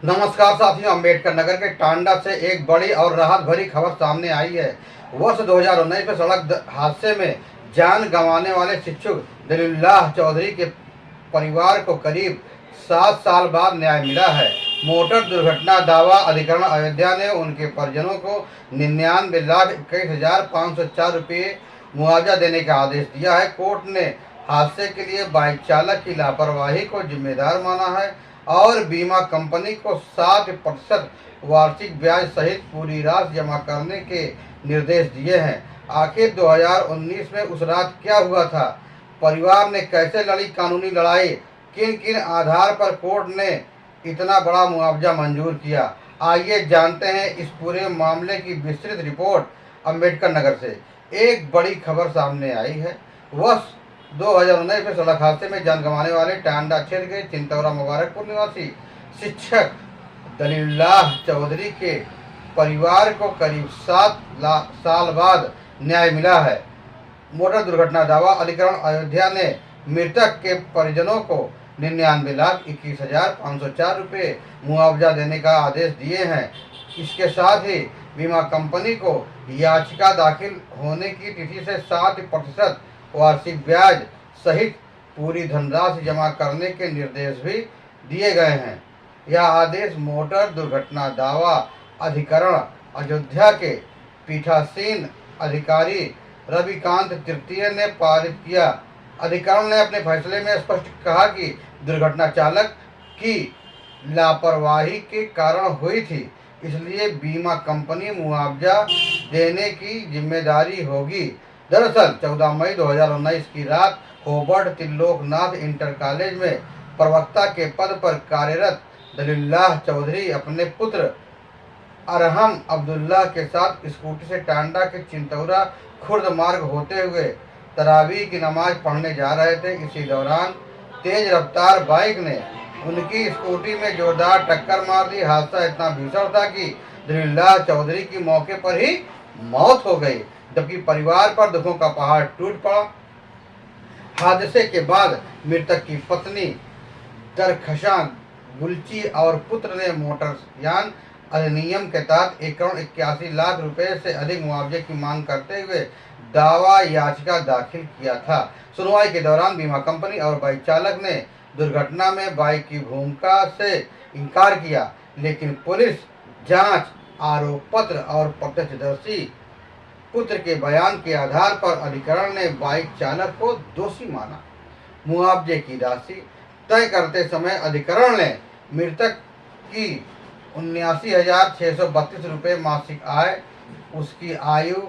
नमस्कार साथियों, अम्बेडकर नगर के टांडा से एक बड़ी और राहत भरी खबर सामने आई है। वर्ष 2019 में सड़क हादसे में जान गंवाने वाले शिक्षक दलीलुल्लाह चौधरी के परिवार को करीब 7 साल बाद न्याय मिला है। मोटर दुर्घटना दावा अधिकरण अयोध्या ने उनके परिजनों को 99,21,504 रुपये मुआवजा देने का आदेश दिया है। कोर्ट ने हादसे के लिए बाइक चालक की लापरवाही को जिम्मेदार माना है और बीमा कंपनी को 60% वार्षिक ब्याज सहित पूरी राशि जमा करने के निर्देश दिए हैं। आखिर 2019 में उस रात क्या हुआ था? परिवार ने कैसे लड़ी कानूनी लड़ाई? किन किन आधार पर कोर्ट ने इतना बड़ा मुआवजा मंजूर किया? आइए जानते हैं इस पूरे मामले की विस्तृत रिपोर्ट। अम्बेडकर नगर से एक बड़ी खबर सामने आई है। वर्ष 2019 में सड़क हादसे में जान गंवाने वाले टांडा क्षेत्र के चिंतौरा मुबारकपुर निवासी शिक्षक दलीलुल्लाह चौधरी के परिवार को करीब 7 साल बाद न्याय मिला है। मोटर दुर्घटना दावा अधिकरण अयोध्या ने मृतक के परिजनों को 99,21,504 रुपये मुआवजा देने का आदेश दिए हैं। इसके साथ ही बीमा कंपनी को याचिका दाखिल होने की तिथि से 60% वार्षिक ब्याज सहित पूरी धनराशि जमा करने के निर्देश भी दिए गए हैं। यह आदेश मोटर दुर्घटना दावा अधिकरण अयोध्या के पीठासीन अधिकारी रविकांत तृतीय ने पारित किया। अधिकरण ने अपने फैसले में स्पष्ट कहा कि दुर्घटना चालक की लापरवाही के कारण हुई थी, इसलिए बीमा कंपनी मुआवजा देने की जिम्मेदारी होगी। दरअसल 14 मई 2019 की रात होबर्ट त्रिलोकनाथ इंटर कॉलेज में प्रवक्ता के पद पर कार्यरत दलीलुल्लाह चौधरी अपने पुत्र अरहम अब्दुल्ला के साथ स्कूटी से टांडा के चिंतौरा खुर्द मार्ग होते हुए तरावी की नमाज पढ़ने जा रहे थे। इसी दौरान तेज रफ्तार बाइक ने उनकी स्कूटी में जोरदार टक्कर मार दी। हादसा इतना भीषण था कि दलीलुल्लाह चौधरी की मौके पर ही मौत हो गई, जबकि परिवार पर दुखों का पहाड़ टूट पड़ा। हादसे के बाद मृतक की पत्नी दरखशां गुलची और पुत्र ने मोटरयान अधिनियम के तहत 1,81,00,000 रुपए से अधिक मुआवजे की मांग करते हुए दावा याचिका दाखिल किया था। सुनवाई के दौरान बीमा कंपनी और बाइक चालक ने दुर्घटना में बाइक की भूमिका से इनकार किया, लेकिन पुलिस जांच, आरोप पत्र और प्रत्यक्षदर्शी पुत्र के बयान के आधार पर अधिकरण ने बाइक चालक को दोषी माना। मुआवजे की राशि तय करते समय अधिकरण ने मृतक की 79,632 रुपये मासिक आय, उसकी आयु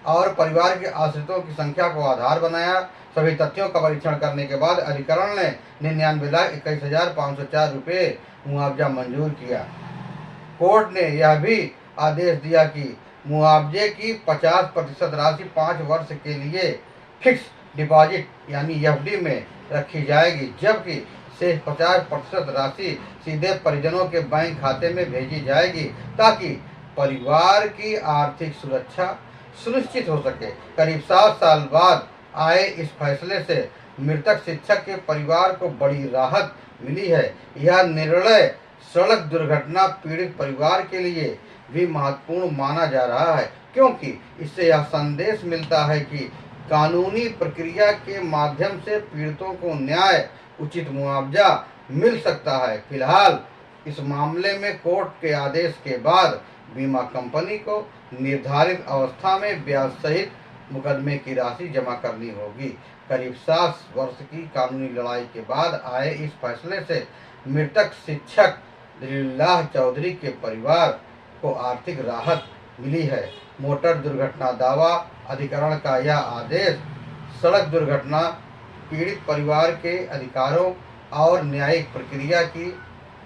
और परिवार के आश्रितों की संख्या को आधार बनाया। सभी तथ्यों का परीक्षण करने के बाद अधिकरण ने 99,21,504 रुपये मुआवजा मंजूर किया। कोर्ट ने यह भी आदेश दिया कि मुआवजे की 50% राशि 5 वर्ष के लिए फिक्स डिपॉजिट यानी एफडी में रखी जाएगी, जबकि शेष 50% राशि सीधे परिजनों के बैंक खाते में भेजी जाएगी ताकि परिवार की आर्थिक सुरक्षा सुनिश्चित हो सके। करीब 7 साल बाद आए इस फैसले से मृतक शिक्षक के परिवार को बड़ी राहत मिली है। यह निर्णय सड़क दुर्घटना पीड़ित परिवार के लिए भी महत्वपूर्ण माना जा रहा है, क्योंकि इससे यह संदेश मिलता है कि कानूनी प्रक्रिया के माध्यम से पीड़ितों को न्याय, उचित मुआवजा मिल सकता है। फिलहाल इस मामले में कोर्ट के आदेश के बाद बीमा कंपनी को निर्धारित अवस्था में ब्याज सहित मुकदमे की राशि जमा करनी होगी। करीब 7 वर्ष की कानूनी लड़ाई के बाद आए इस फैसले से मृतक शिक्षक दलीलुल्लाह चौधरी के परिवार को आर्थिक राहत मिली है। मोटर दुर्घटना दावा अधिकरण का यह आदेश सड़क दुर्घटना पीड़ित परिवार के अधिकारों और न्यायिक प्रक्रिया की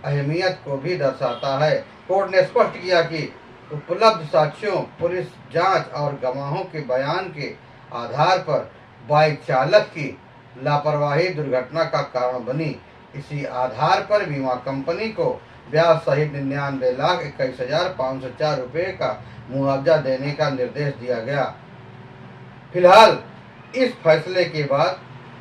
अहमियत को भी दर्शाता है। कोर्ट ने स्पष्ट किया कि उपलब्ध साक्ष्यों, पुलिस जांच और गवाहों के बयान के आधार पर बाइक चालक की लापरवाही दुर्घटना का कारण बनी। इसी आधार पर बीमा कंपनी को ब्याज सहित 99,21,504 रुपये का मुआवजा देने का निर्देश दिया गया। फिलहाल इस फैसले के बाद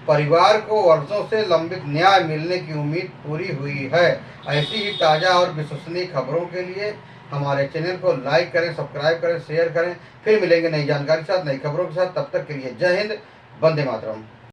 परिवार को वर्षों से लंबित न्याय मिलने की उम्मीद पूरी हुई है। ऐसी ही ताज़ा और विश्वसनीय खबरों के लिए हमारे चैनल को लाइक करें, सब्सक्राइब करें, शेयर करें। फिर मिलेंगे नई जानकारी के साथ, नई खबरों के साथ। तब तक के लिए जय हिंद, वंदे मातरम।